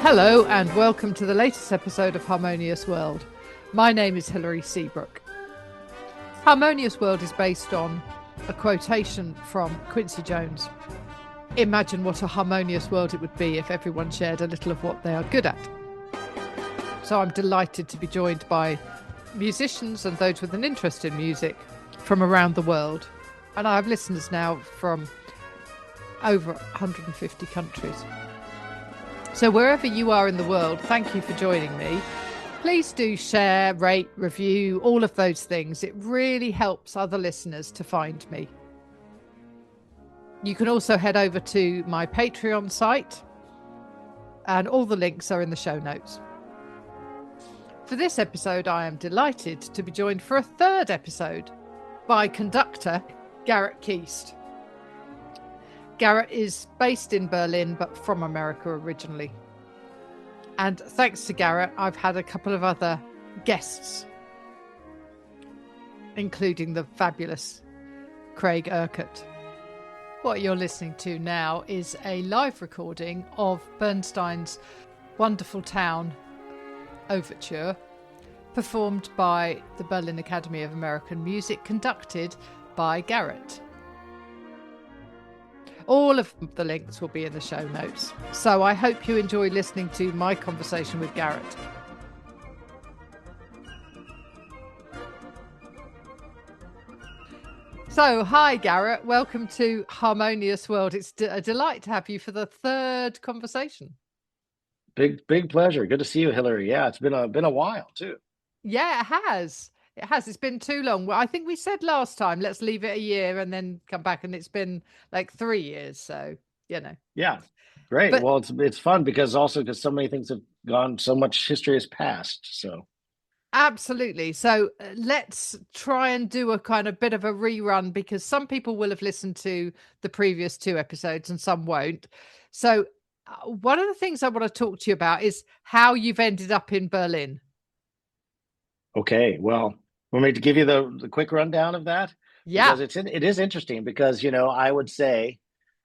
Hello and welcome to the latest episode of Harmonious World. My name is Hilary Seabrook. Harmonious World is based on a quotation from Quincy Jones. Imagine what a harmonious world it would be if everyone shared a little of what they are good at. So I'm delighted to be joined by musicians and those with an interest in music from around the world. And I have listeners now from over 150 countries. So wherever you are in the world, thank you for joining me. Please do share, rate, review, all of those things. It really helps other listeners to find me. You can also head over to my Patreon site, and all the links are in the show notes. For this episode, I am delighted to be joined for a third episode by conductor Garrett Keast. Garrett is based in Berlin, but from America originally. And thanks to Garrett, I've had a couple of other guests, including the fabulous Craig Urquhart. What you're listening to now is a live recording of Bernstein's Wonderful Town Overture, performed by the Berlin Academy of American Music, conducted by Garrett. All of the links will be in the show notes. So I hope you enjoy listening to my conversation with Garrett. So, hi, Garrett. Welcome to Harmonious World. It's a delight to have you for the third conversation. Big pleasure. Good to see you, Hilary. Yeah, it's been a while too. Yeah, it has. It has. It's been too long. Well, I think we said last time, let's leave it a year and then come back. And it's been like 3 years. So, you know. Yeah, great. But Well, it's fun because so many things have gone, so much history has passed. So absolutely. So let's try and do a kind of bit of a rerun, because some people will have listened to the previous two episodes and some won't. So one of the things I want to talk to you about is how you've ended up in Berlin. okay, well, want me to give you the quick rundown of that Yeah. because it is interesting because I would say,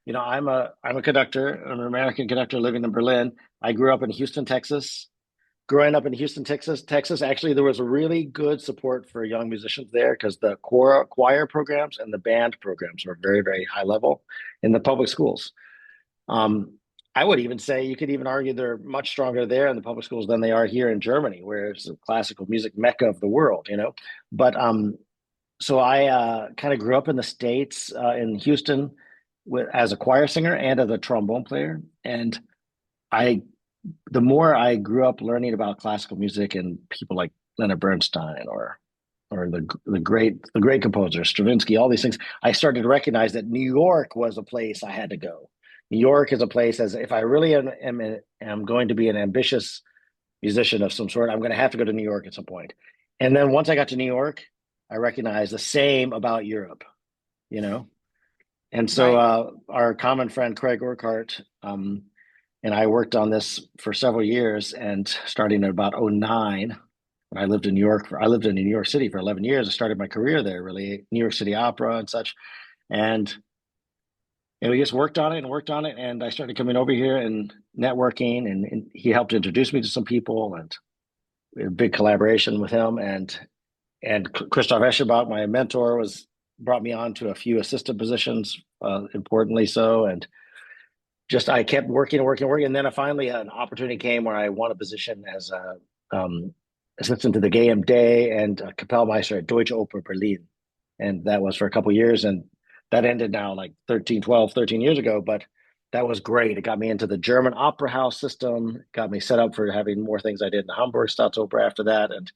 I'm a conductor, an American conductor living in Berlin. I grew up in Houston, Texas. Growing up in Houston, Texas, actually, there was a really good support for young musicians there because the choir programs and the band programs were very, very high level in the public schools. Um, I would even say you could even argue they're much stronger there in the public schools than they are here in Germany, where it's the classical music mecca of the world. But so I kind of grew up in the States in Houston as a choir singer and as a trombone player, and I the more I grew up learning about classical music and people like Leonard Bernstein or the great composer Stravinsky, all these things, I started to recognize that New York was a place I had to go. New York is a place, as if I really am going to be an ambitious musician of some sort, I'm going to have to go to New York at some point. And then once I got to New York, I recognized the same about Europe, you know. And so Right. our common friend Craig Urquhart and I worked on this for several years, and starting in about '09, when I lived in New York City for 11 years. I started my career there, really, New York City Opera and such. And we just worked on it and worked on it. And I started coming over here and networking, and he helped introduce me to some people, and we had a big collaboration with him. And Christoph Escherbach, my mentor, brought me on to a few assistant positions, importantly so. And just I kept working and working and working, and then finally an opportunity came where I won a position as a assistant to the GAAM Day and a Kapellmeister at Deutsche Oper Berlin, and that was for a couple of years, and that ended now like 13 years ago. But that was great. It got me into the German opera house system, got me set up for having more things I did in the Hamburg Staatsoper after that, and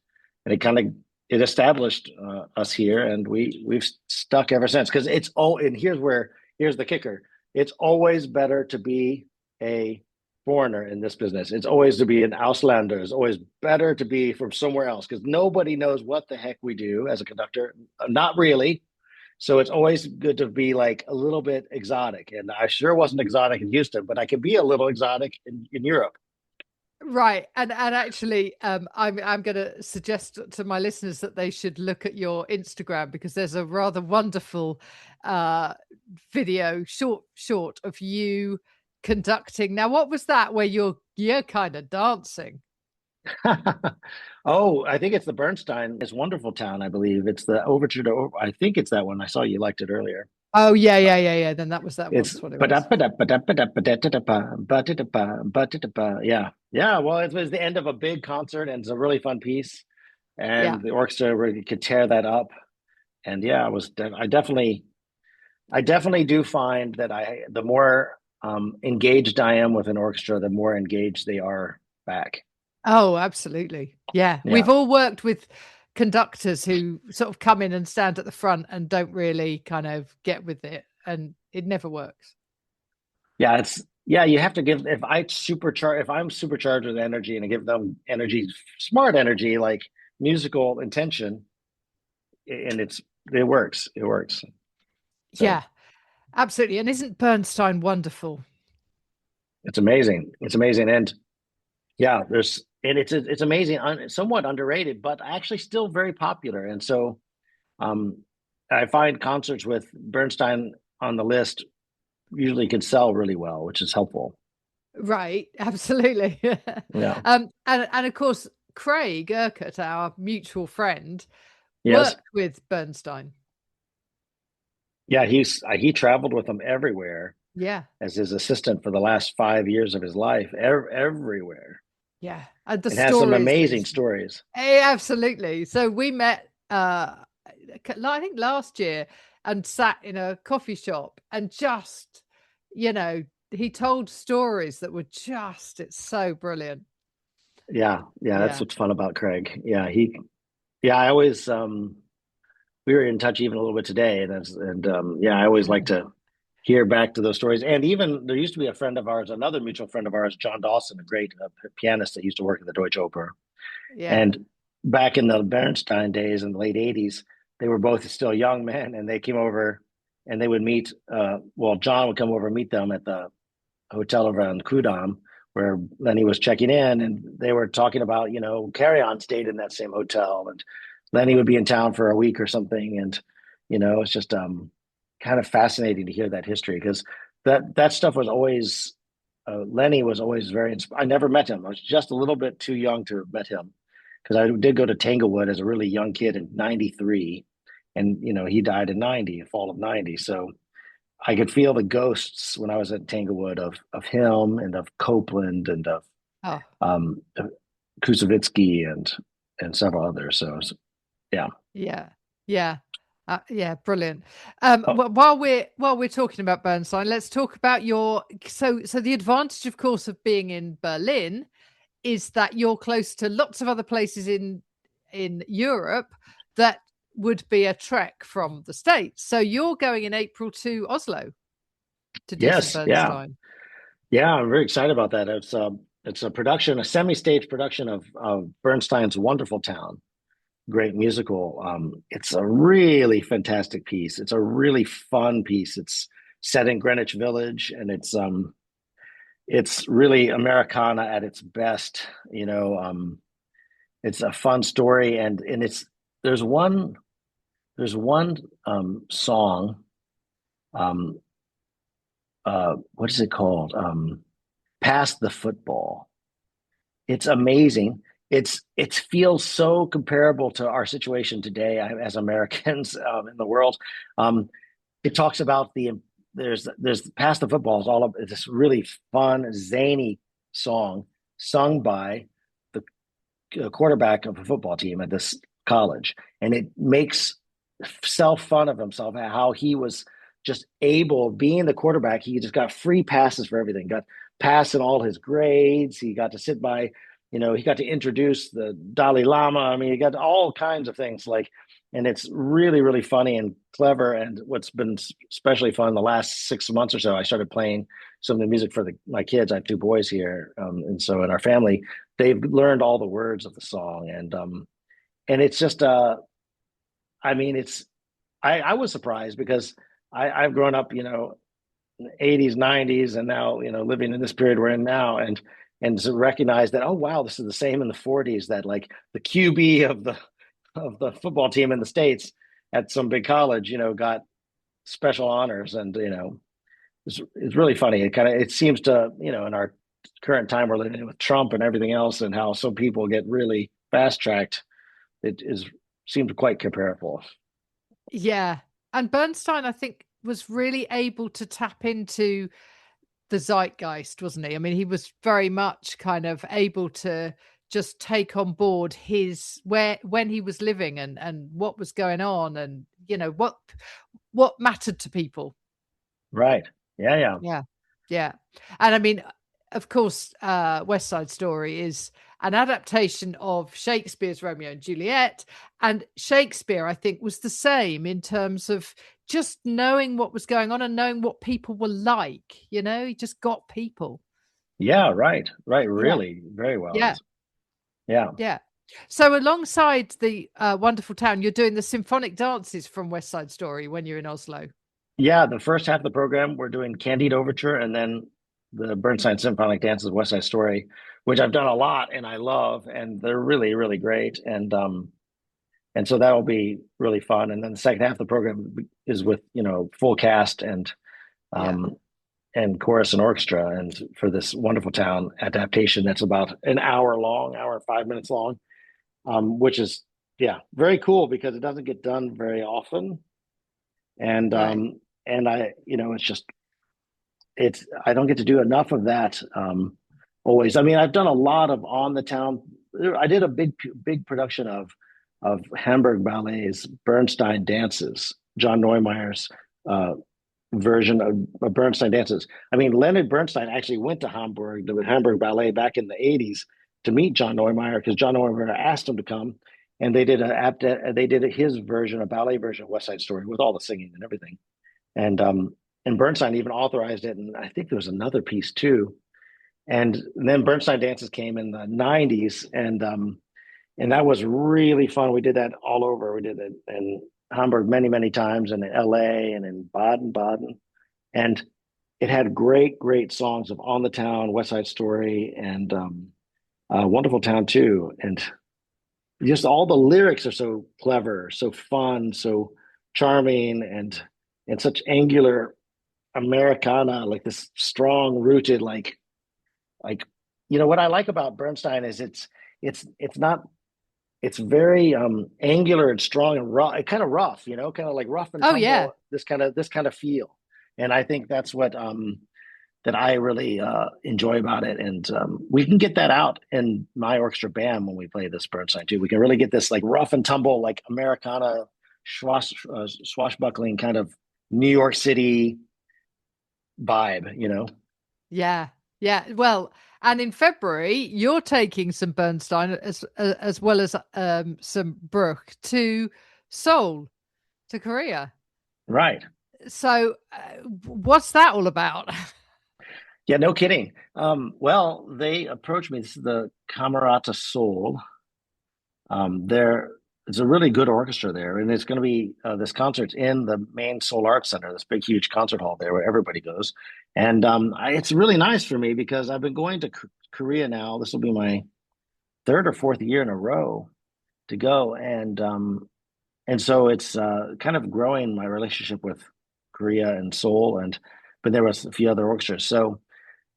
it established us here, and we've stuck ever since. Because and here's the kicker: it's always better to be a foreigner in this business. It's always to be an Auslander. It's always better to be from somewhere else because nobody knows what the heck we do as a conductor. Not really. So it's always good to be like a little bit exotic. And I sure wasn't exotic in Houston, but I could be a little exotic in Europe. Right. And actually, I'm going to suggest to my listeners that they should look at your Instagram, because there's a rather wonderful video, short of you conducting. Now, what was that where you're kind of dancing? Oh, I think it's the Bernstein. It's Wonderful Town, I believe. It's the Overture to, I think it's that one. I saw you liked it earlier. Oh yeah, yeah, yeah, yeah. Then that was that It's was what it was. yeah. Yeah, well, it was the end of a big concert and it's a really fun piece. Yeah. And the orchestra really could tear that up. And yeah, I definitely do find that the more engaged I am with an orchestra, the more engaged they are back. Oh, absolutely. Yeah. Yeah. We've all worked with conductors who sort of come in and stand at the front and don't really kind of get with it, and it never works. Yeah, you have to give if I'm supercharged with energy and I give them energy, smart energy, like musical intention, and it works. It works. So Yeah, absolutely. And isn't Bernstein wonderful? it's amazing. It's amazing. And yeah, it's amazing, somewhat underrated, but actually still very popular. And so um I find concerts with Bernstein on the list usually can sell really well, which is helpful. Right, absolutely. Yeah. And of course, Craig Urquhart, our mutual friend, Yes. worked with Bernstein. Yeah, he traveled with them everywhere Yeah, as his assistant for the last 5 years of his life, everywhere, yeah. And the and has some stories that amazing he's stories. absolutely. So we met I think last year and sat in a coffee shop and just, you know, he told stories that were just it's so brilliant. Yeah, yeah, that's Yeah. what's fun about Craig. Yeah, I always we were in touch even a little bit today, and yeah, I always like to hear back to those stories. And even there used to be a friend of ours, another mutual friend of ours, John Dawson, a great pianist that used to work at the Deutsche Oper. Yeah. And back in the Bernstein days in the late '80s, they were both still young men, and they came over and they would meet. Well, John would come over and meet them at the hotel around Kudam, where Lenny was checking in, and they were talking about, Carry On stayed in that same hotel, and Lenny would be in town for a week or something, and it's just kind of fascinating to hear that history because that stuff was always. Lenny was always very. I never met him. I was just a little bit too young to have met him because I did go to Tanglewood as a really young kid in '93, and he died in '90, fall of '90. So I could feel the ghosts when I was at Tanglewood of him and of Copeland and of Oh, um, Kusevitsky and several others. So yeah. yeah. Yeah. Yeah, brilliant. Oh, While we're talking about Bernstein, let's talk about your so the advantage, of course, of being in Berlin is that you're close to lots of other places in Europe that would be a trek from the States. So you're going in April to Oslo to do some yes, yeah, Bernstein. yeah. I'm very excited about that. It's a production, a semi-stage production of Bernstein's Wonderful Town. Great musical. It's a really fantastic piece. It's a really fun piece. It's set in Greenwich Village, and it's really Americana at its best. It's a fun story, and there's one there's one song. Um, what is it called? Pass the Football. It's amazing. It feels so comparable to our situation today as Americans in the world. Um, it talks about there's Pass the Football is all of it's this really fun, zany song sung by the quarterback of a football team at this college, and it makes self fun of himself how he was just able being the quarterback. He just got free passes for everything. Got passed in all his grades. He got to sit by. He got to introduce the Dalai Lama. I mean, he got all kinds of things like, and it's really, really funny and clever. And what's been especially fun the last 6 months or so, I started playing some of the music for my kids. I have two boys here, and so in our family, they've learned all the words of the song, and it's just I mean, I was surprised because I've grown up, 80s, 90s, and now, living in this period we're in now, and to recognize that, oh wow, this is the same in the '40s, that like the QB of the football team in the States at some big college, got special honors, and it's really funny. It seems to, in our current time we're living in with Trump and everything else, and how some people get really fast tracked. It is seems quite comparable. Yeah. And Bernstein, I think, was really able to tap into the zeitgeist, wasn't he? I mean, he was very much kind of able to just take on board his where when he was living and what was going on and what mattered to people. Right. Yeah, yeah. Yeah. Yeah. And I mean, of course, West Side Story is an adaptation of Shakespeare's Romeo and Juliet. And Shakespeare, I think, was the same in terms of just knowing what was going on and knowing what people were like. He just got people. Yeah, right. Right. Yeah. Really, very well. Yeah. Yeah. Yeah. So alongside the wonderful town, you're doing the symphonic dances from West Side Story when you're in Oslo. Yeah, the first half of the program, we're doing Candide Overture and then the Bernstein Symphonic Dances West Side Story, which I've done a lot and I love, and they're really, really great. And so that'll be really fun. And then the second half of the program is with, full cast Yeah. um and chorus and orchestra, and for this wonderful town adaptation that's about an hour long, hour and 5 minutes long, which is yeah, very cool because it doesn't get done very often. And Right. it's just it's I don't get to do enough of that always. I mean, I've done a lot of on the town. I did a big production of Hamburg Ballet's Bernstein Dances, John Neumeier's uh, version of Bernstein Dances. I mean, Leonard Bernstein actually went to Hamburg, the Hamburg Ballet, back in the '80s to meet John Neumeier because John Neumeier asked him to come, and they did his version, a ballet version of West Side Story with all the singing and everything. And and Bernstein even authorized it, and I think there was another piece too. And then Bernstein Dances came in the '90s, and that was really fun. We did that all over. We did it in Hamburg many times, and in LA and in Baden, and it had great songs of On the Town, West Side Story, and Wonderful Town too. And just all the lyrics are so clever, so fun, so charming, and such angular Americana, like this strong rooted, like what I like about Bernstein is it's not it's very angular and strong and rough, kind of rough, kind of like rough and Oh yeah. tumble, this kind of feel. And I think that's what that I really enjoy about it. And we can get that out in my orchestra BAAM when we play this Bernstein too. We can really get this like rough and tumble, like Americana swashbuckling kind of New York City vibe. Yeah. Yeah. Well, and in February, you're taking some Bernstein as well as some Bruch to Seoul, to Korea. Right. So, what's that all about? Yeah, no kidding. Well, they approached me. This is the Camerata Seoul. There, it's a really good orchestra there, and it's going to be this concert's in the main Seoul Arts Center, this big, huge concert hall there where everybody goes. And it's really nice for me because I've been going to Korea now. This will be my third or fourth year in a row to go, and so it's kind of growing my relationship with Korea and Seoul, and but there was a few other orchestras. So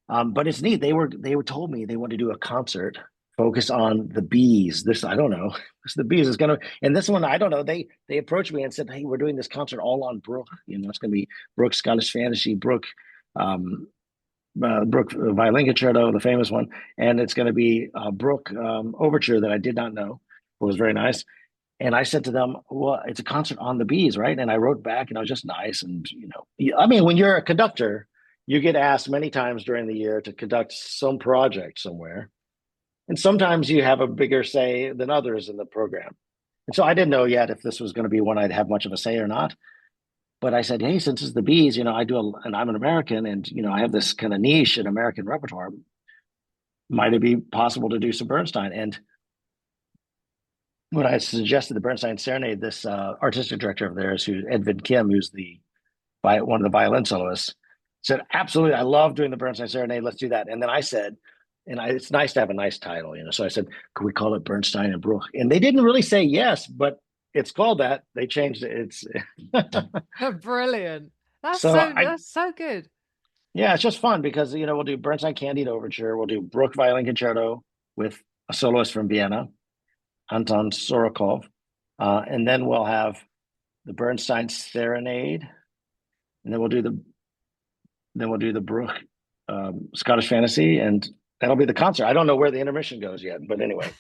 but it's neat. They were told me they want to do a concert focus on the bees. This I don't know. This the bees is gonna, and this one I don't know. They approached me and said, "Hey, we're doing this concert all on Brooke. It's gonna be Brooke Scottish Fantasy, um, Brooke Violin Concerto, the famous one, and it's gonna be Brooke Overture that I did not know. It was very nice." And I said to them, "Well, it's a concert on the bees, right?" And I wrote back, and I was just nice. And I mean, when you're a conductor, you get asked many times during the year to conduct some project somewhere, and sometimes you have a bigger say than others in the program. And so I didn't know yet if this was going to be one I'd have much of a say or not. But I said, "Hey, since it's the bees, and I'm an American, and I have this kind of niche in American repertoire. Might it be possible to do some Bernstein?" And when I suggested the Bernstein Serenade, this artistic director of theirs, who's Edvin Kim, who's one of the violin soloists, said, "Absolutely, I love doing the Bernstein Serenade. Let's do that." And then I said, it's nice to have a nice title, So I said, "Could we call it Bernstein and Bruch?" And they didn't really say yes, but it's called that. They changed it. It's Brilliant. That's so so I that's so good. Yeah, it's just fun because we'll do Bernstein Candide Overture, we'll do Bruch Violin Concerto with a soloist from Vienna, Anton Sorokov, and then we'll have the Bernstein Serenade, and then we'll do the Bruch Scottish Fantasy, and that'll be the concert. I don't know where the intermission goes yet, but anyway.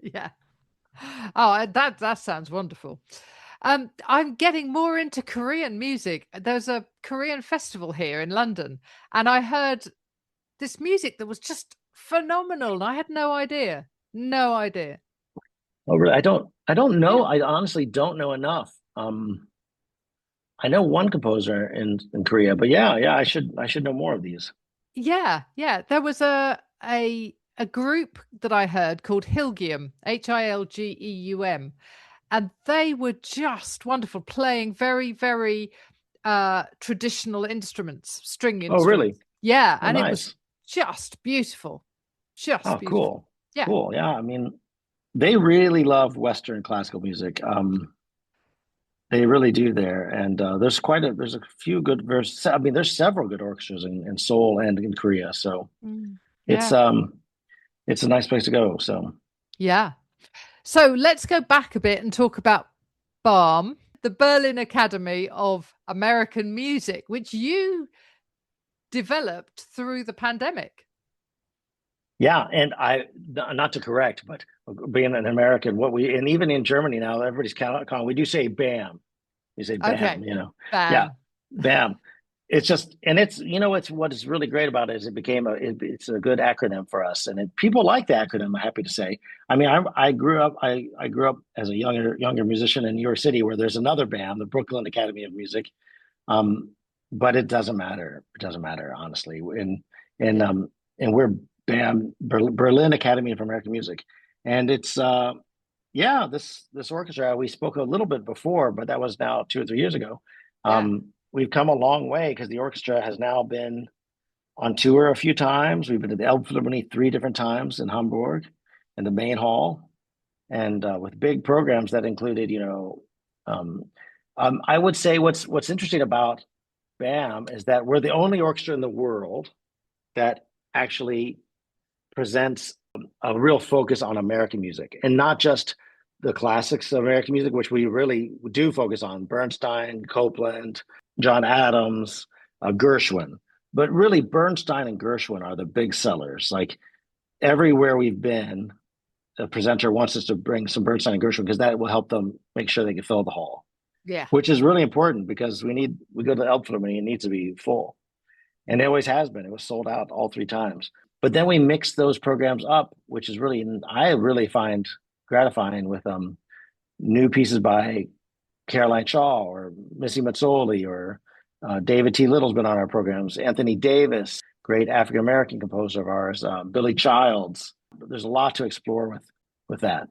Yeah. Oh, that sounds wonderful. I'm getting more into Korean music. There's a Korean festival here in London, and I heard this music that was just phenomenal. And I had no idea. No idea. Oh, really? I don't know. Yeah. I honestly don't know enough. I know one composer in Korea, but yeah, I should know more of these. Yeah, yeah. There was a group that I heard called Hilgium, Hilgeum, and they were just wonderful, playing very, very traditional instruments, string Oh, really? instruments. Yeah, Oh, and it was nice. just beautiful. Just Oh, beautiful. cool. Yeah. Cool. Yeah, I mean, they really love Western classical music. They really do there, and there's a few good verses. I mean, there's several good orchestras in Seoul and in Korea, so Mm. it's Yeah. um it's a nice place to go. So Yeah. So let's go back a bit and talk about BAAM, the Berlin Academy of American Music, which you developed through the pandemic. yeah, and not to correct, but being an American, and even in Germany now, everybody's calling. We do say BAM. We say Okay. BAM. Yeah, BAM. BAM. It's just, and it's what is really great about it is it's a good acronym for us, and people like the acronym. I'm happy to say. I mean, I grew up as a younger musician in New York City, where there's another BAM, the Brooklyn Academy of Music. Um, but it doesn't matter. It doesn't matter, honestly. And Yeah. um, and we're BAM, Berlin Academy of American Music, and it's yeah, this orchestra we spoke a little bit before, but that was now 2 or 3 years ago. Yeah. We've come a long way because the orchestra has now been on tour a few times. We've been to the Elbphilharmonie 3 different times in Hamburg, in the main hall, and with big programs that included, I would say what's interesting about BAM is that we're the only orchestra in the world that actually presents a real focus on American music and not just the classics of American music, which we really do focus on Bernstein, Copland, John Adams, Gershwin. But really, Bernstein and Gershwin are the big sellers. Like everywhere we've been, the presenter wants us to bring some Bernstein and Gershwin because that will help them make sure they can fill the hall, Yeah. which is really important because we go to the Elbphilharmonie, it needs to be full. And it always has been. It was sold out all 3 times. But then we mix those programs up, which is I really find gratifying with new pieces by Caroline Shaw or Missy Mazzoli or David T. Little's been on our programs. Anthony Davis, great African American composer of ours. Billy Childs. There's a lot to explore with that.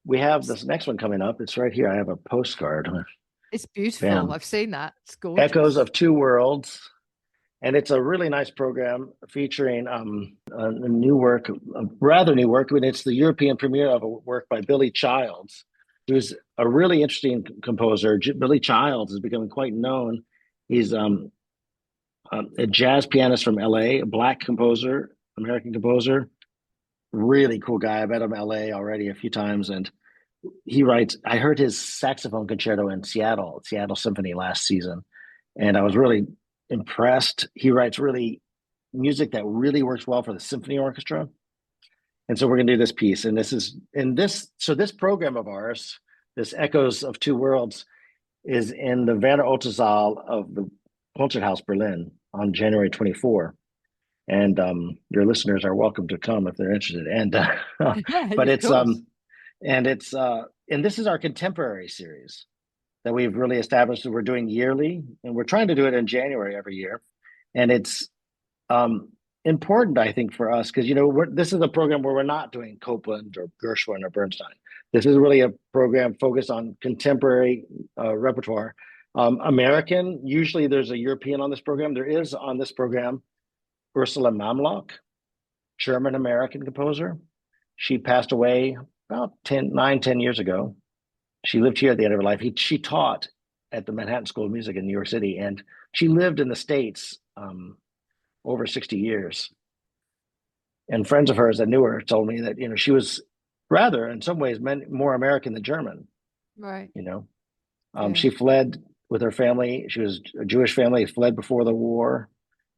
We have this next one coming up. It's right here. I have a postcard. It's beautiful. Bam. I've seen that. It's Echoes gorgeous. of Two Worlds. And it's a really nice program featuring a new work, a rather new work. I mean, it's the European premiere of a work by Billy Childs, who's a really interesting composer. Billy Childs is becoming quite known. He's a jazz pianist from LA, a black composer, American composer. Really cool guy. I met him in LA already a few times, and he writes. I heard his saxophone concerto in Seattle Symphony last season, and I was really impressed. He writes really music that really works well for the symphony orchestra. And so we're going to do this piece. And this program of ours, this Echoes of Two Worlds, is in the Werner Otto Saal of the Concerthaus Berlin on January 24. And your listeners are welcome to come if they're interested. And Yeah, but of course. and this is our contemporary series that we've really established that we're doing yearly, and we're trying to do it in January every year. And it's um, important, I think, for us because this is a program where we're not doing Copland or Gershwin or Bernstein. This is really a program focused on contemporary repertoire. American, usually there's a European on this program. There is on this program Ursula Mamlock, German American composer. She passed away about 10 years ago. She lived here at the end of her life. She taught at the Manhattan School of Music in New York City, and she lived in the States over 60 years. And friends of hers that knew her told me that, she was rather, in some ways, more American than German, Right. you know. Yeah. She fled with her family. She was a Jewish family, fled before the war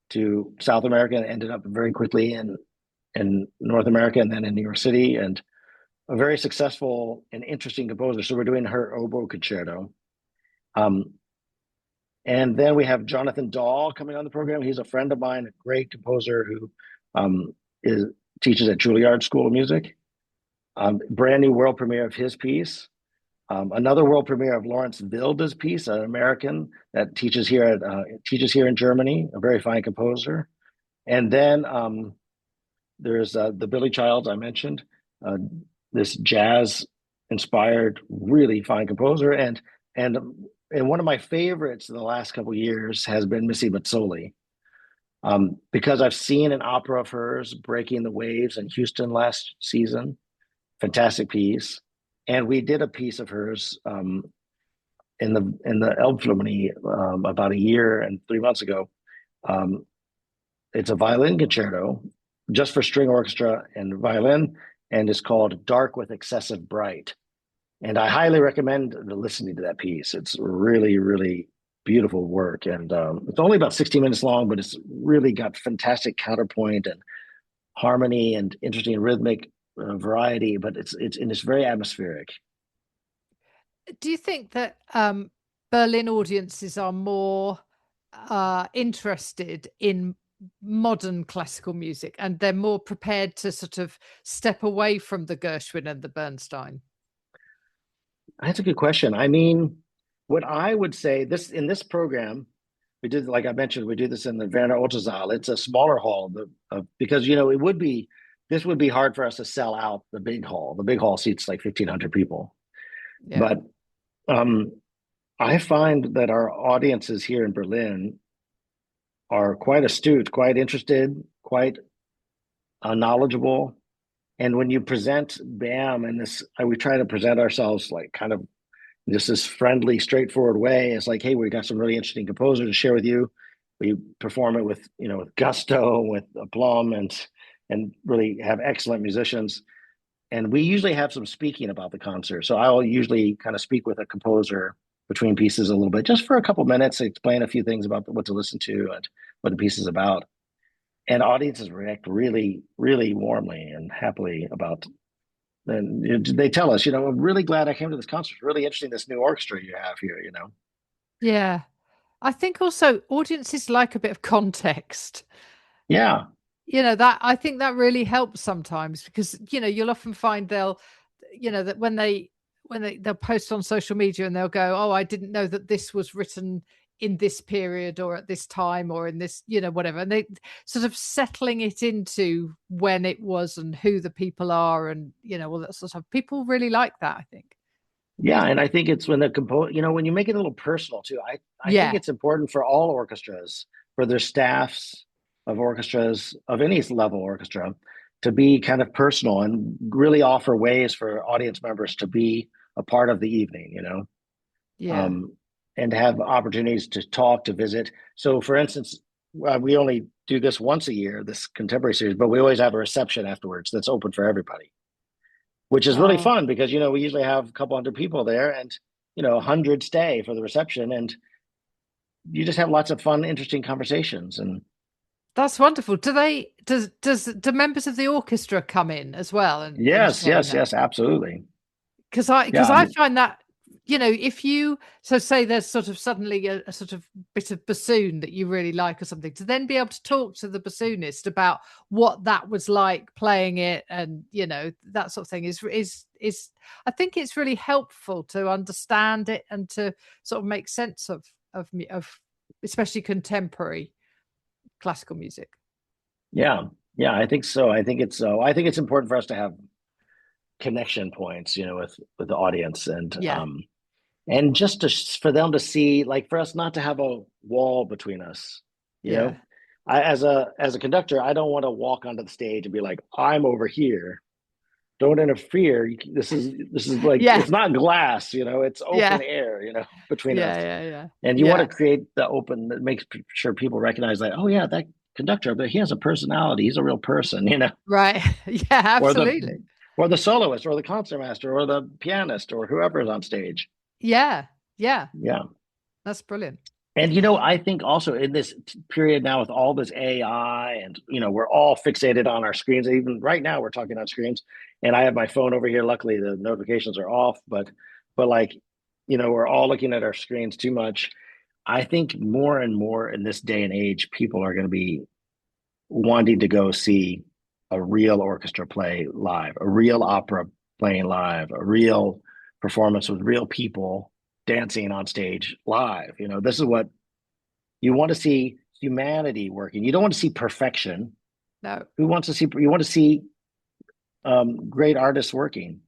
to South America and ended up very quickly in North America and then in New York City, and a very successful and interesting composer. So we're doing her oboe concerto. Um, and then we have Jonathan Dahl coming on the program. He's a friend of mine, a great composer who um, is teaches at Juilliard School of Music. Brand new world premiere of his piece. Another world premiere of Lawrence Wilde's piece, an American that teaches here in Germany, a very fine composer. And then there's the Billy Childs I mentioned, uh, this jazz inspired, really fine composer, and and one of my favorites in the last couple of years has been Missy Mazzoli, because I've seen an opera of hers, Breaking the Waves, in Houston last season. Fantastic piece, and we did a piece of hers in the Elbphilharmonie about a year and 3 months ago. Um, it's a violin concerto just for string orchestra and violin, and it's called Dark with Excessive Bright. And I highly recommend listening to that piece. It's really, really beautiful work. And it's only about 60 minutes long, but it's really got fantastic counterpoint and harmony and interesting rhythmic variety, but it's very atmospheric. Do you think that Berlin audiences are more interested in modern classical music and they're more prepared to sort of step away from the Gershwin and the Bernstein? That's a good question. I mean, what I would say this in this program, we did, like I mentioned, we do this in the Werner Otto. It's a smaller hall because this would be hard for us to sell out the big hall. The big hall seats like 1,500 people. Yeah. But um, I find that our audiences here in Berlin are quite astute, quite interested, quite knowledgeable. And when you present BAM and this, we try to present ourselves like kind of just this friendly, straightforward way. It's like, hey, we got some really interesting composers to share with you. We perform it with, with gusto, with aplomb, and really have excellent musicians. And we usually have some speaking about the concert. So I'll usually kind of speak with a composer between pieces a little bit, just for a couple minutes, to explain a few things about what to listen to and what the piece is about. And audiences react really, really warmly and happily about. And they tell us, I'm really glad I came to this concert. It's really interesting, this new orchestra you have here. Yeah. I think also audiences like a bit of context. Yeah, That I think that really helps sometimes because you'll often find that they'll post on social media and they'll go, oh, I didn't know that this was written in this period or at this time or in this whatever, and they sort of settling it into when it was and who the people are, and all that sort of stuff. People really like that, I think. yeah, and I think it's when when you make it a little personal too. I think Yeah. it's important for all orchestras, for their staffs of orchestras of any level orchestra, to be kind of personal and really offer ways for audience members to be a part of the evening. Yeah. um, and have opportunities to talk, to visit. So, for instance, we only do this once a year, this contemporary series, but we always have a reception afterwards that's open for everybody, which is really Oh, fun because we usually have a couple hundred people there, and 100 stay for the reception, and you just have lots of fun, interesting conversations. And that's wonderful. Do members of the orchestra come in as well and yes, share in yes, that? yes, absolutely. Because Yeah, I I mean, find that if you so say there's sort of suddenly a sort of bit of bassoon that you really like or something, to then be able to talk to the bassoonist about what that was like playing it, and that sort of thing is I think it's really helpful to understand it and to sort of make sense of especially contemporary classical music. yeah, yeah, I think so. I think it's important for us to have connection points, with the audience, Yeah, and just for them to see, like, for us not to have a wall between us. you yeah, know as a conductor, I don't want to walk onto the stage and be like, I'm over here, don't interfere. This is like, yeah, it's not glass, it's yeah, open air, between us. yeah, yeah, yeah, And you want to yeah. create the open that makes sure people recognize that, oh yeah, conductor, but he has a personality. He's a real person, Right. Yeah, or absolutely. the soloist or the concertmaster or the pianist or whoever is on stage. Yeah. Yeah. Yeah. That's brilliant. And I think also in this period now with all this AI and we're all fixated on our screens. Even right now we're talking on screens, and I have my phone over here. Luckily the notifications are off, but like we're all looking at our screens too much. I think more and more in this day and age, people are going to be wanting to go see a real orchestra play live, a real opera playing live, a real performance with real people dancing on stage live. This is what you want to see: humanity working. You don't want to see perfection. No. Who wants to see? You want to see great artists working.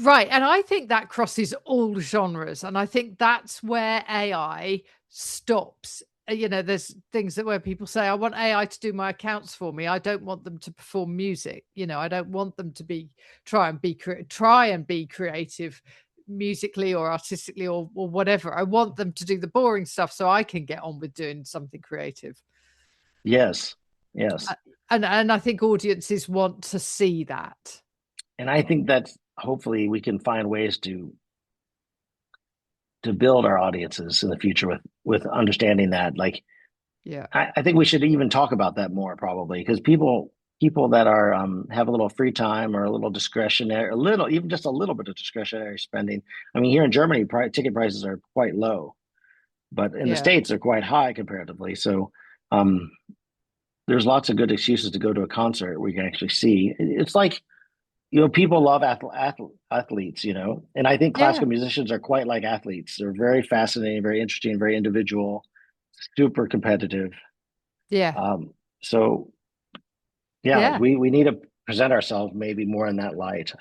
Right. And I think that crosses all genres. And I think that's where AI stops. There's things that where people say, I want AI to do my accounts for me. I don't want them to perform music. I don't want them to try and be creative musically or artistically or whatever. I want them to do the boring stuff so I can get on with doing something creative. Yes, yes. And I think audiences want to see that. And I think that hopefully we can find ways to build our audiences in the future with understanding that. Like, Yeah. I think we should even talk about that more probably, because people that are have a little free time or a little discretionary, even just a little bit of discretionary spending. I mean, here in Germany, ticket prices are quite low, but in the Yeah. States they're quite high comparatively. So um, there's lots of good excuses to go to a concert where you can actually see. It's like people love athletes, and I think Yeah. classical musicians are quite like athletes. They're very fascinating, very interesting, very individual, super competitive. Yeah. Um, so yeah, like Yeah. we need to present ourselves maybe more in that light.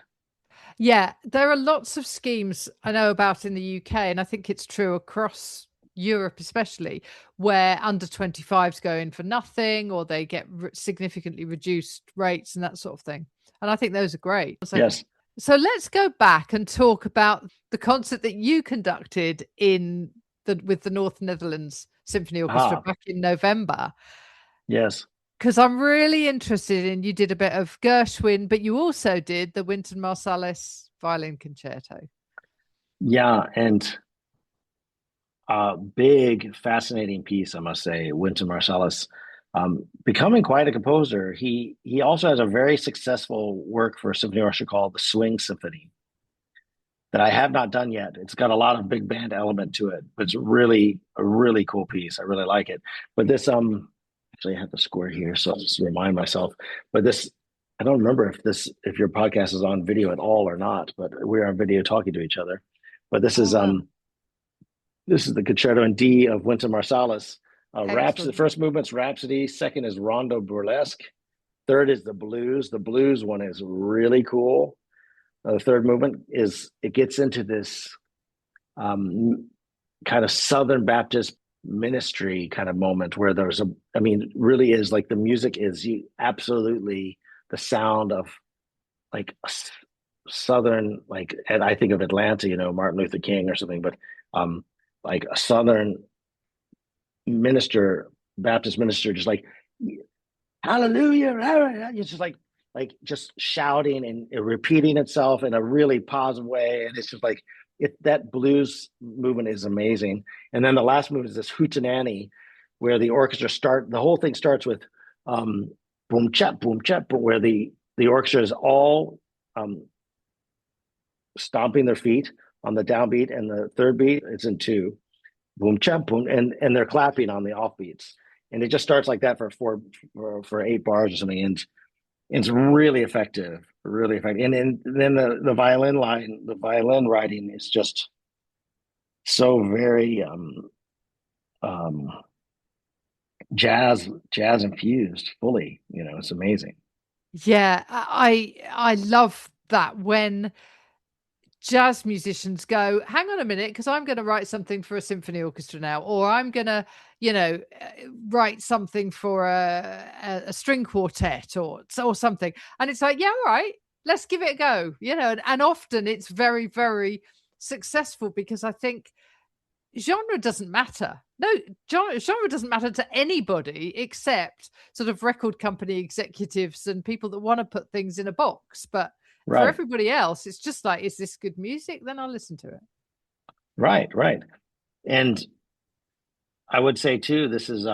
Yeah, there are lots of schemes I know about in the UK, and I think it's true across Europe, especially where under 25s go in for nothing or they get significantly reduced rates and that sort of thing. And I think those are great. Yes. So let's go back and talk about the concert that you conducted with the North Netherlands Symphony Orchestra Ah, back in November. yes. Because I'm really interested in, you did a bit of Gershwin, but you also did the Wynton Marsalis violin concerto. Yeah, and big, fascinating piece, I must say. Wynton Marsalis, becoming quite a composer. He also has a very successful work for a symphony orchestra called the Swing Symphony that I have not done yet. It's got a lot of big band element to it, but it's really a really cool piece. I really like it. But this actually I have the score here, so I'll just remind myself. But this, I don't remember if your podcast is on video at all or not, but we're on video talking to each other. But Oh, wow. this is the Concerto in D of Wynton Marsalis. Rhapsody. Excellent. First movement's Rhapsody. Second is Rondo Burlesque. Third is the Blues. The Blues one is really cool. The third movement it gets into this kind of Southern Baptist ministry kind of moment where really is like the music is absolutely the sound of like Southern, like, and I think of Atlanta, Martin Luther King or something, but like a Southern minister, Baptist minister, just like hallelujah, it's just like just shouting and repeating itself in a really positive way, and it's just like that blues movement is amazing. And then the last movement is this hootenanny, where the whole thing starts with boom chap, where the orchestra is all stomping their feet on the downbeat, and the third beat it's in two, boom chap boom, and they're clapping on the offbeats, and it just starts like that for 8 bars or something, and it's really effective, really effective. And then the violin writing is just so very um, jazz infused fully. It's amazing. Yeah, I love that when jazz musicians go, hang on a minute, because I'm going to write something for a symphony orchestra now, or I'm going to, write something for a string quartet or something. And it's like, yeah, all right, let's give it a go, and often it's very, very successful because I think genre doesn't matter. No, genre doesn't matter to anybody except sort of record company executives and people that want to put things in a box. But for Right, everybody else, it's just like, is this good music? Then I'll listen to it. right, right. And I would say too, this is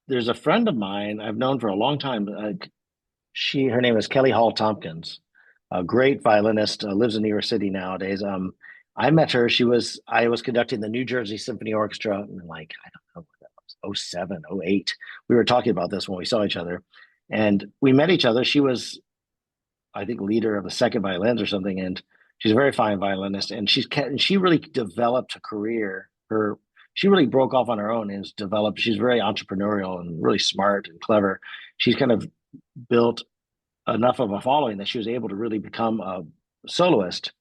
there's a friend of mine I've known for a long time. Her name is Kelly Hall Tompkins, a great violinist, lives in New York City nowadays. I met her. I was conducting the New Jersey Symphony Orchestra in like, I don't know what that was, oh 07, oh 08. We were talking about this when we saw each other, and we met each other. She was, I think, leader of the second violins or something, and she's a very fine violinist. And she really developed a career. She really broke off on her own and has developed. She's very entrepreneurial and really smart and clever. She's kind of built enough of a following that she was able to really become a soloist.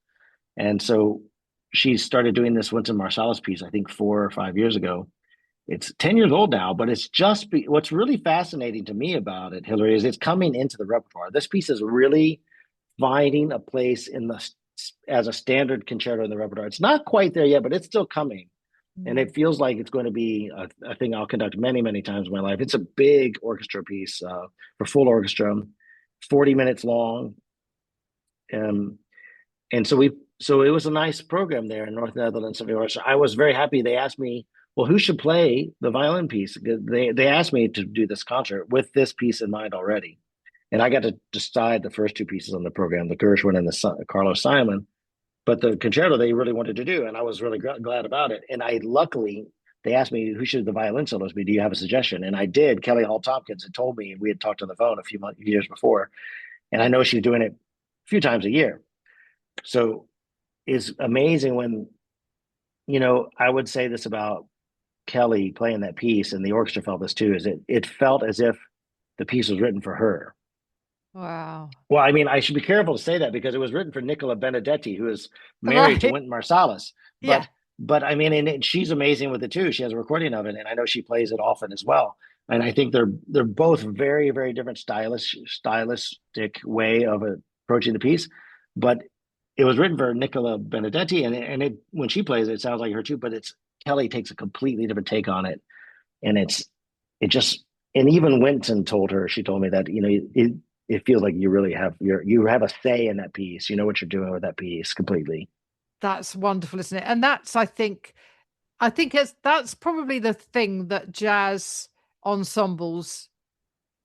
And so she started doing this Winston Marsalis piece, I think 4 or 5 years ago. It's 10 years old now, but what's really fascinating to me about it, Hilary, is it's coming into the repertoire. This piece is really finding a place as a standard concerto in the repertoire. It's not quite there yet, but it's still coming. And it feels like it's going to be a thing I'll conduct many, many times in my life. It's a big orchestra piece for full orchestra, 40 minutes long. Um, and so it was a nice program there in North Netherlands Symphony Orchestra. I was very happy. They asked me, well, who should play the violin piece? They asked me to do this concert with this piece in mind already. And I got to decide the first two pieces on the program, the Gershwin and the Carlos Simon. But the concerto they really wanted to do, and I was really glad about it. And luckily, they asked me, who should the violin soloist be? Do you have a suggestion? And I did. Kelly Hall Tompkins had told me, we had talked on the phone a few years before, and I know she's doing it a few times a year. So it's amazing when, I would say this about Kelly playing that piece, and the orchestra felt this too, is it felt as if the piece was written for her. Wow. Well, I mean, I should be careful to say that because it was written for Nicola Benedetti, who is married to Right. Wynton Marsalis. Yeah. But I mean, and she's amazing with it too. She has a recording of it, and I know she plays it often as well. And I think they're both very, very different stylistic way of approaching the piece. But it was written for Nicola Benedetti, and when she plays it, it sounds like her too. But Kelly takes a completely different take on it, and it just and even Wynton told her, she told me that it feels like you really you have a say in that piece. You know what you're doing with that piece completely. That's wonderful, isn't it? And that's, I think that's probably the thing that jazz ensembles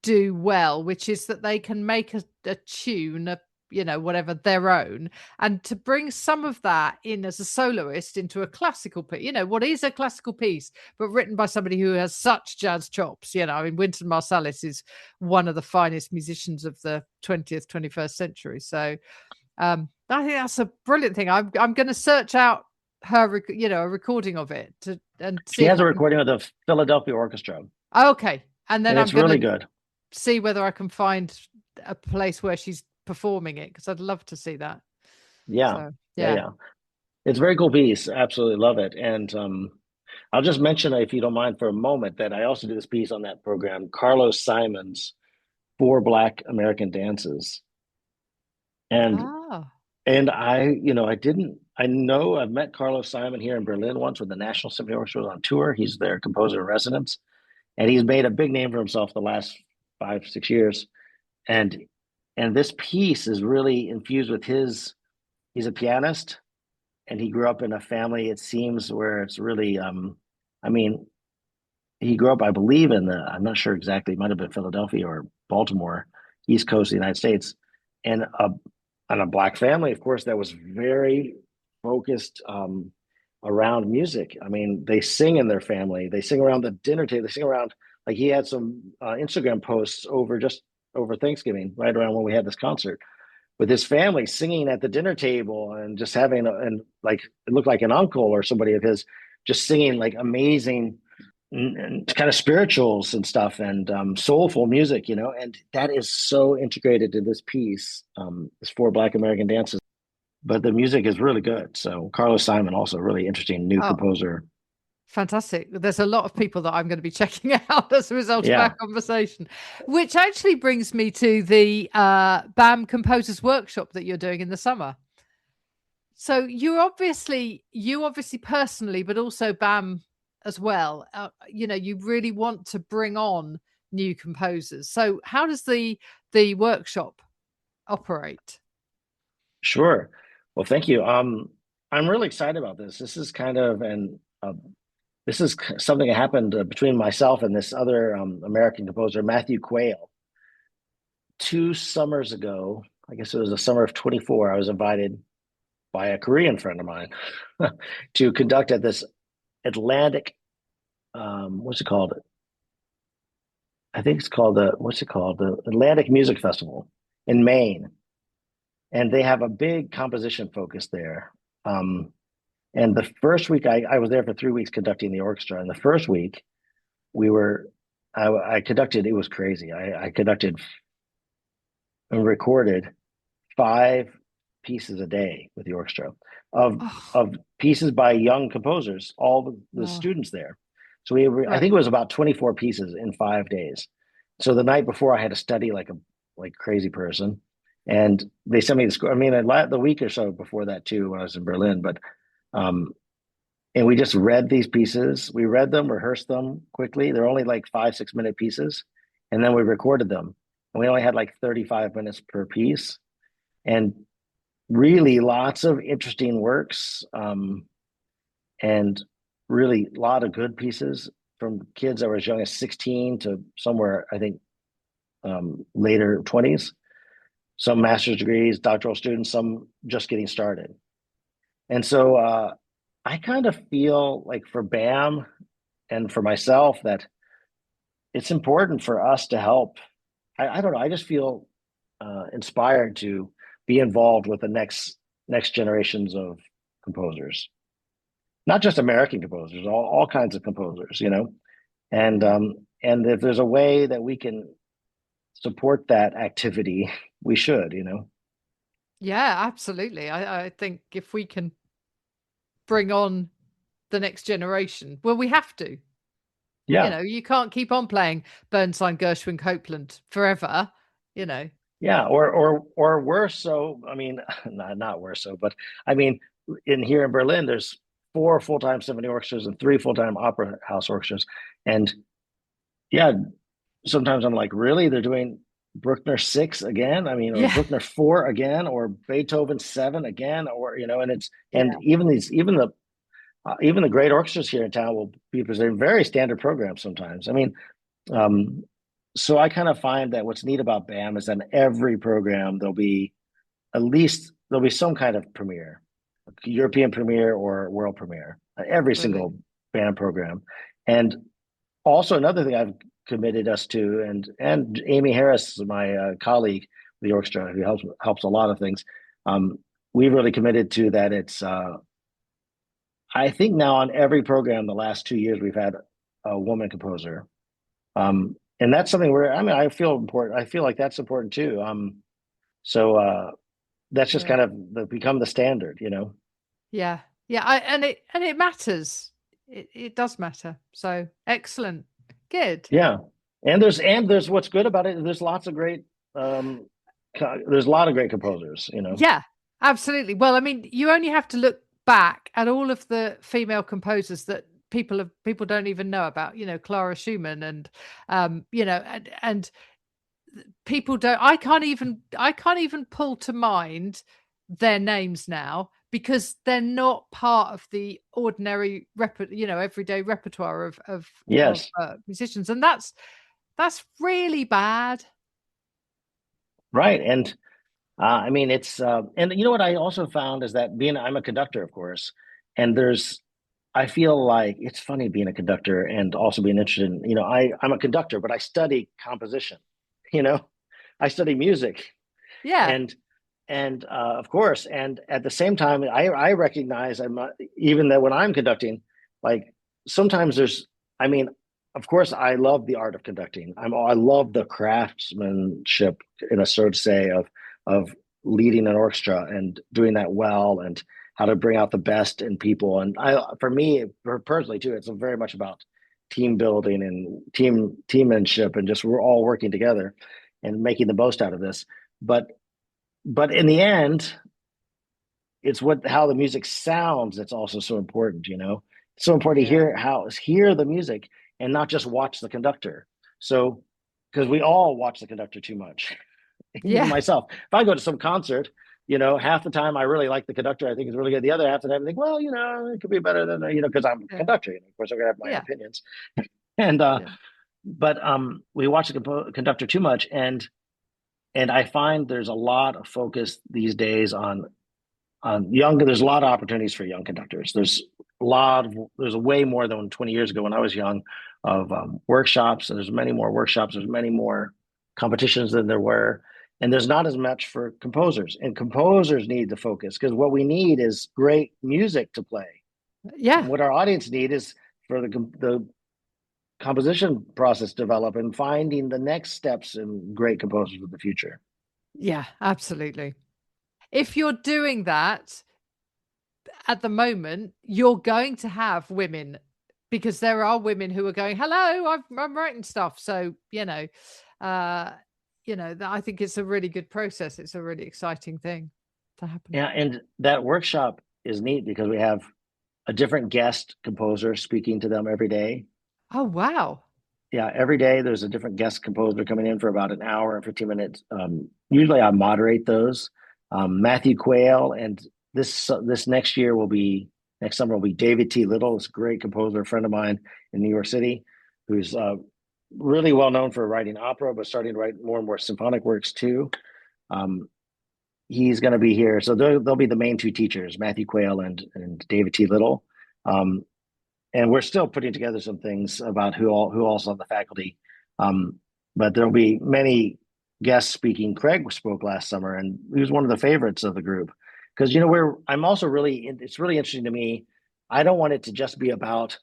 do well, which is that they can make a tune, whatever their own, and to bring some of that in as a soloist into a classical piece, what is a classical piece, but written by somebody who has such jazz chops. I mean, Wynton Marsalis is one of the finest musicians of the 20th, 21st century. So I think that's a brilliant thing. I'm going to search out her, a recording of it and She see if has I a can. recording of the Philadelphia Orchestra, Okay, and then and I'm it's going really to good. see whether I can find a place where she's performing it because I'd love to see that. Yeah, So yeah, yeah. yeah. It's a very cool piece. Absolutely love it. And I'll just mention, if you don't mind, for a moment, that I also did this piece on that program, Carlos Simon's Four Black American Dances. And Ah, I know I've met Carlos Simon here in Berlin once when the National Symphony Orchestra was on tour. He's their composer in residence, and he's made a big name for himself the last 5, 6 years. And this piece is really infused with he's a pianist, and he grew up in a family, it seems, where it's really I mean, he grew up, I believe, I'm not sure exactly, it might have been Philadelphia or Baltimore, East Coast of the United States, and a black family, of course, that was very focused around music. I mean, they sing in their family, they sing around the dinner table, they sing around, like he had some Instagram posts over Thanksgiving, right around when we had this concert, with his family singing at the dinner table and just and like it looked like an uncle or somebody of his just singing like amazing and kind of spirituals and stuff and soulful music, and that is so integrated to this piece, this Four Black American Dances. But the music is really good. So Carlos Simon, also a really interesting new oh, composer. fantastic. There's a lot of people that I'm going to be checking out as a result of our Yeah. conversation, which actually brings me to the BAM Composers Workshop that you're doing in the summer. So you obviously personally, but also BAM as well. You really want to bring on new composers. So how does the workshop operate? Sure. Well, thank you. I'm really excited about this. This is something that happened between myself and this other American composer, Matthew Quayle. 2 summers ago, I guess it was the summer of 24, I was invited by a Korean friend of mine to conduct at this Atlantic, what's it called? I think it's called what's it called? The Atlantic Music Festival in Maine. And they have a big composition focus there. And the first week, I was there for 3 weeks conducting the orchestra. And the first week, we were, I conducted, it was crazy. I conducted and recorded 5 pieces a day with the orchestra of Oh, of pieces by young composers, all the oh, students there. So I think right. it was about 24 pieces in 5 days. So the night before, I had to study like a crazy person, and they sent me the score. I mean, the week or so before that too, when I was in Berlin, but um, and we just read these pieces. We read them, rehearsed them quickly. They're only like 5, 6 minute pieces, and then we recorded them. And we only had like 35 minutes per piece, and really lots of interesting works, and really a lot of good pieces from kids that were as young as 16 to somewhere, I think, later 20s, some master's degrees, doctoral students, some just getting started. And so I kind of feel like for BAM and for myself that it's important for us to help. I don't know. I just feel inspired to be involved with the next generations of composers, not just American composers, all kinds of composers, and if there's a way that we can support that activity, we should. Yeah, absolutely. I think if we can bring on the next generation, well, we have to. Yeah, You can't keep on playing Bernstein, Gershwin, Copeland forever. You know. yeah, or worse. So I mean, not worse. So, but I mean, in here in Berlin, there's 4 full-time symphony orchestras and 3 full-time opera house orchestras, and yeah, sometimes I'm like, really? They're doing Bruckner 6 again? I mean, or Yeah, Bruckner 4 again, or Beethoven 7 again, and it's yeah, and even the great orchestras here in town will be presenting very standard programs sometimes. I mean, um, so I kind of find that what's neat about BAM is that in every program there'll be some kind of premiere, European premiere or world premiere, every single brilliant. BAM program, and also another thing I've committed us to, and Amy Harris, my colleague, the orchestra, who helps a lot of things. We've really committed to that. It's I think now on every program the last 2 years we've had a woman composer, and that's something where I mean I feel important. I feel like that's important too. So that's just Yeah, kind of become the standard. yeah, yeah. And it matters. It does matter. So excellent. Good. Yeah, and there's what's good about it. There's lots of great there's a lot of great composers. Yeah, absolutely. Well, I mean, you only have to look back at all of the female composers that people don't even know about. Clara Schumann and and people don't. I can't even pull to mind their names now because they're not part of the ordinary everyday repertoire of Yes, musicians, and that's really bad. right. And I mean, and you know what I also found is that I'm a conductor, of course, and I feel like it's funny being a conductor and also being interested I'm a conductor, but I study composition, you know, I study music, Yeah, and of course, and at the same time, I recognize I'm not, even that when I'm conducting, like sometimes I mean, of course, I love the art of conducting. I love the craftsmanship, in a sort of say of leading an orchestra and doing that well, and how to bring out the best in people. And for me, personally too, it's very much about team building and teammanship, and just we're all working together and making the most out of this. But in the end, it's how the music sounds that's also so important, so important to Yeah. hear the music and not just watch the conductor. So, because we all watch the conductor too much, even Yeah. myself. If I go to some concert, half the time I really like the conductor. I think it's really good. The other half of the time I think, well, it could be better than, because I'm a Yeah. conductor. Of course, I'm gonna have my Yeah. opinions. And Yeah. but we watch the conductor too much, and I find there's a lot of focus these days on young. There's a lot of opportunities for young conductors. There's way more than 20 years ago when I was young of workshops, and there's many more workshops. There's many more competitions than there were, and there's not as much for composers. And composers need to focus because what we need is great music to play, and Yeah. what our audience need is for the composition process to develop and finding the next steps in great composers of the future. Yeah. Absolutely. If you're doing that at the moment, you're going to have women because there are women who are going, "Hello, I'm writing stuff." So uh, I think it's a really good process. It's a really exciting thing to happen. Yeah, and that workshop is neat because we have a different guest composer speaking to them every day. Oh wow! Yeah, every day there's a different guest composer coming in for about an hour and 15 minutes. Usually I moderate those. Matthew Quayle, and this next summer will be David T. Little, this great composer, a friend of mine in New York City, who's really well known for writing opera, but starting to write more and more symphonic works too. Um, he's going to be here, so they'll be the main two teachers, Matthew Quayle and David T. Little. Um, and we're still putting together some things about who all's on the faculty. Um, but there'll be many guests speaking. Craig spoke last summer, and he was one of the favorites of the group because where I'm also really it's really interesting to me. I don't want it to just be about.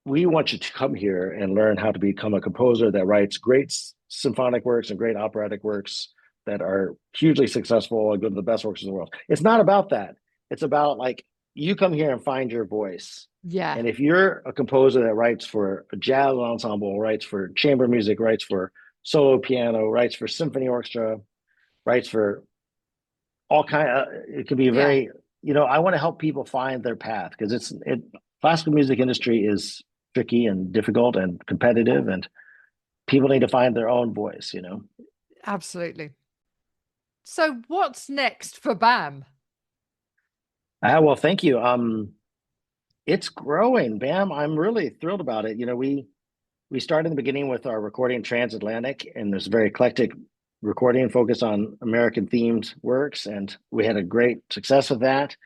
We want you to come here and learn how to become a composer that writes great symphonic works and great operatic works that are hugely successful and go to the best works in the world. It's not about that. It's about like you come here and find your voice. Yeah, And if you're a composer that writes for a jazz ensemble, writes for chamber music, writes for solo piano, writes for symphony orchestra, writes for all kind of, it can be yeah, very, I want to help people find their path because classical music industry is tricky and difficult and competitive, and people need to find their own voice. absolutely. So what's next for BAM? Well, thank you. It's growing, BAM. I'm really thrilled about it. We started in the beginning with our recording transatlantic, and there's a very eclectic recording focused on American themed works, and we had a great success with that.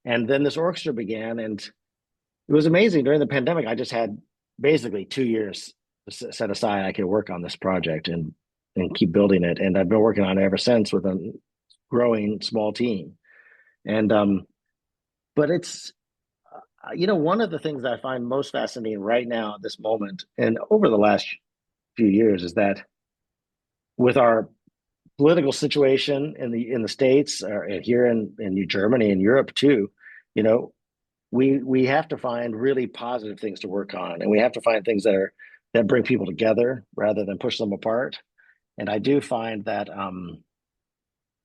And then this orchestra began, and it was amazing. During the pandemic, I just had basically 2 years set aside. I could work on this project and keep building it, and I've been working on it ever since with a growing small team. And but it's one of the things that I find most fascinating right now at this moment, and over the last few years, is that with our political situation in the States, or here in New Germany and Europe too, you know, we have to find really positive things to work on, and we have to find things that bring people together rather than push them apart. And I do find that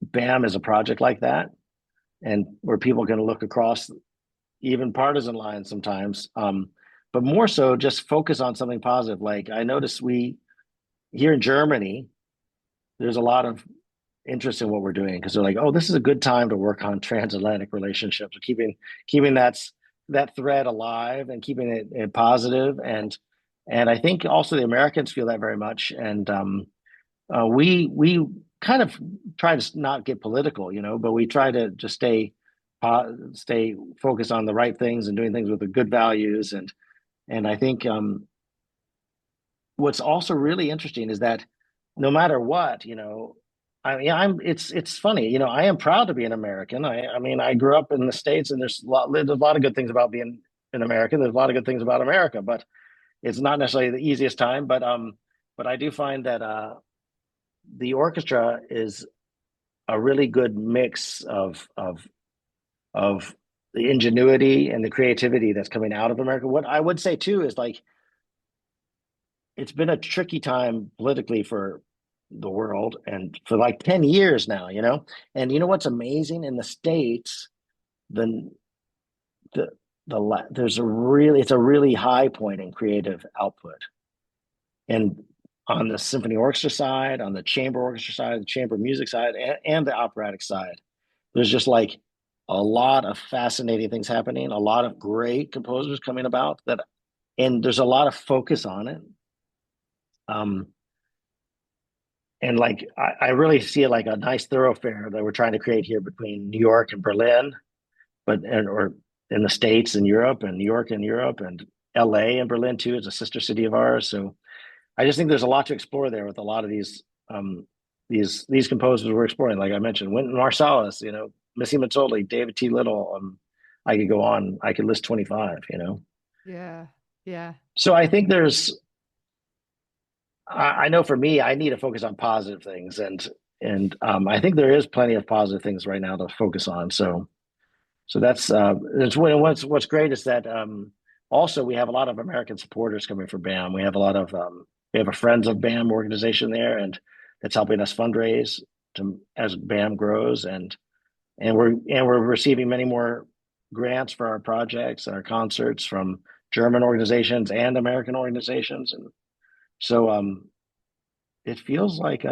BAM is a project like that, and where people can look across even partisan lines sometimes, but more so just focus on something positive. Like I notice we here in Germany, there's a lot of interest in what we're doing because they're like, oh, this is a good time to work on transatlantic relationships, keeping that thread alive and keeping it positive. And I think also the Americans feel that very much. And we kind of try to not get political, but we try to just stay focused on the right things and doing things with the good values. And I think what's also really interesting is that no matter what, I mean, it's funny, I am proud to be an American. I mean, I grew up in the States, and there's a lot of good things about being an American. There's a lot of good things about America, but it's not necessarily the easiest time. But I do find that the orchestra is a really good mix of the ingenuity and the creativity that's coming out of America. What I would say too is like it's been a tricky time politically for the world and for like 10 years now. And what's amazing in the States, the the it's a really high point in creative output. And on the symphony orchestra side, on the chamber orchestra side, the chamber music side, and the operatic side, there's just like a lot of fascinating things happening, a lot of great composers coming about that, and there's a lot of focus on it. And like I really see it like a nice thoroughfare that we're trying to create here between New York and Berlin, or in the States and Europe, and New York and Europe, and LA and Berlin too is a sister city of ours. So I just think there's a lot to explore there with a lot of these composers we're exploring. Like I mentioned, Wynton Marsalis, Missy Mazzoli, David T. Little. I could go on. I could list 25. Yeah, yeah. So I think I know for me, I need to focus on positive things, and I think there is plenty of positive things right now to focus on. So that's what's great is that also we have a lot of American supporters coming from BAAM. We have a Friends of BAAM organization there, and that's helping us fundraise as BAAM grows, and we're receiving many more grants for our projects and our concerts from German organizations and American organizations, and so it feels like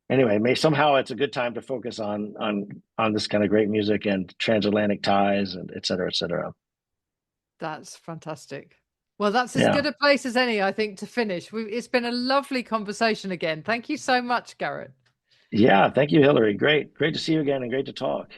anyway, somehow it's a good time to focus on this kind of great music and transatlantic ties and et cetera, et cetera. That's fantastic. Well, that's as Yeah. good a place as any, I think, to finish. It's been a lovely conversation again. Thank you so much, Garrett. Yeah, thank you, Hilary. Great to see you again and great to talk.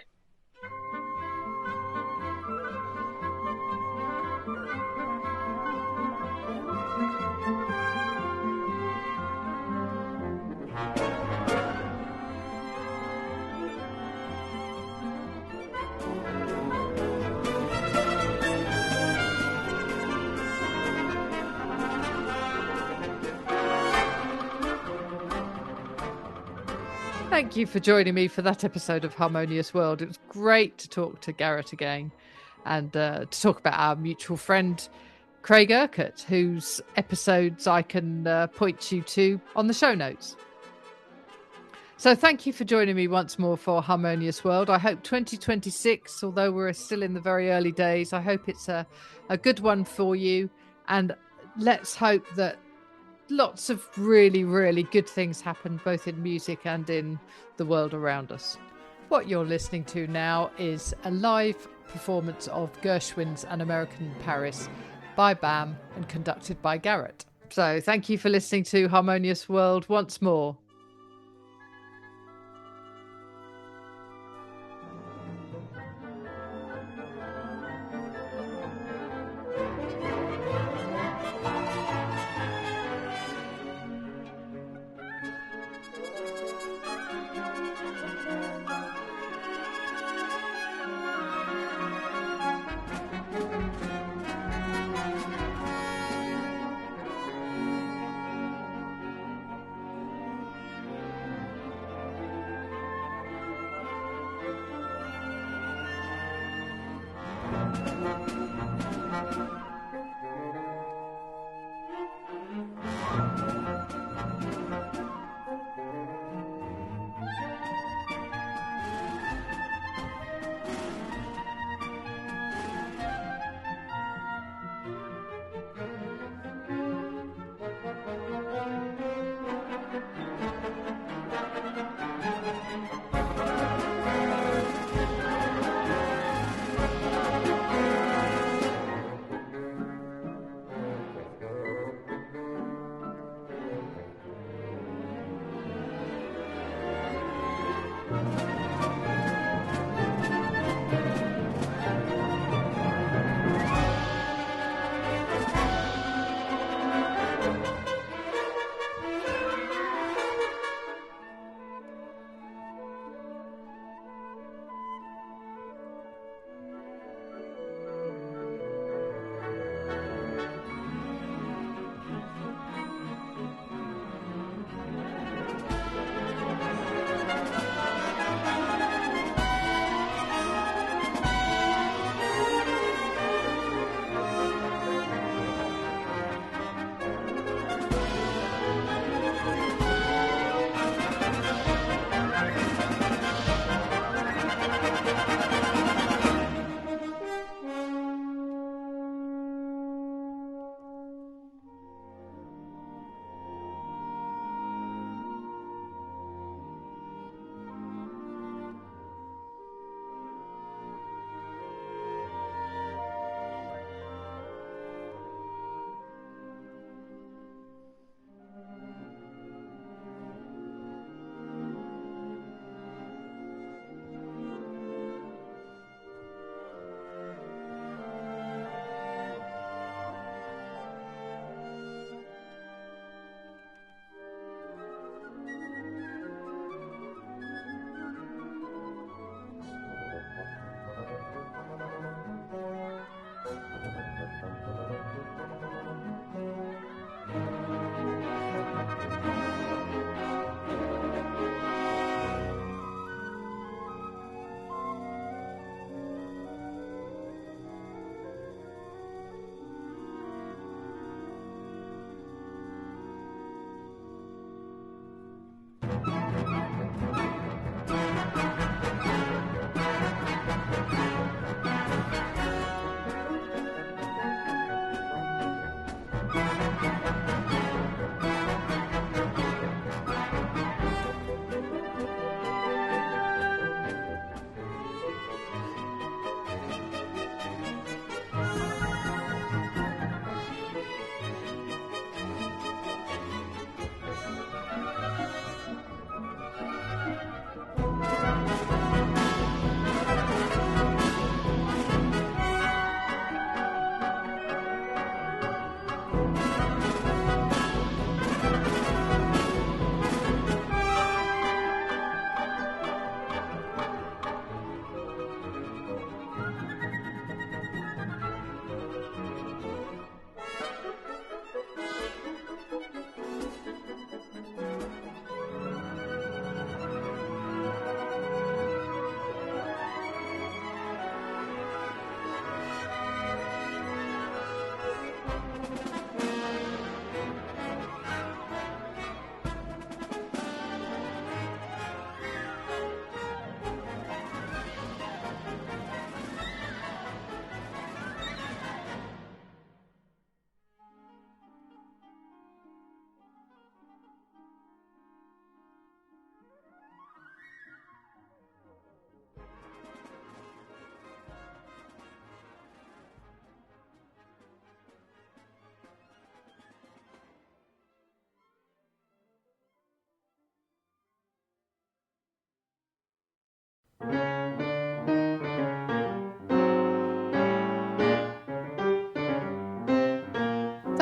Thank you for joining me for that episode of Harmonious World. It was great to talk to Garrett again and to talk about our mutual friend, Craig Urquhart, whose episodes I can point you to on the show notes. So thank you for joining me once more for Harmonious World. I hope 2026, although we're still in the very early days, I hope it's a good one for you. And let's hope that lots of really, really good things happen both in music and in the world around us. What you're listening to now is a live performance of Gershwin's An American in Paris by BAAM and conducted by Garrett. So thank you for listening to Harmonious World once more.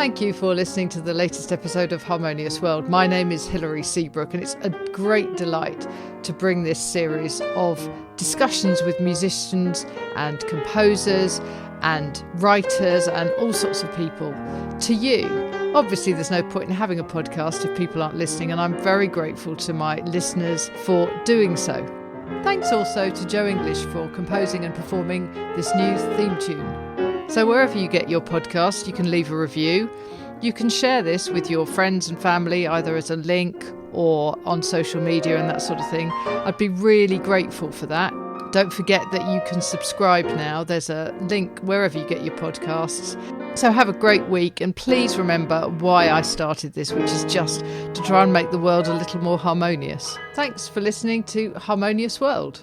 Thank you for listening to the latest episode of Harmonious World. My name is Hilary Seabrook, and it's a great delight to bring this series of discussions with musicians and composers and writers and all sorts of people to you. Obviously, there's no point in having a podcast if people aren't listening, and I'm very grateful to my listeners for doing so. Thanks also to Joe English for composing and performing this new theme tune. So wherever you get your podcast, you can leave a review. You can share this with your friends and family, either as a link or on social media and that sort of thing. I'd be really grateful for that. Don't forget that you can subscribe now. There's a link wherever you get your podcasts. So have a great week, and please remember why I started this, which is just to try and make the world a little more harmonious. Thanks for listening to Harmonious World.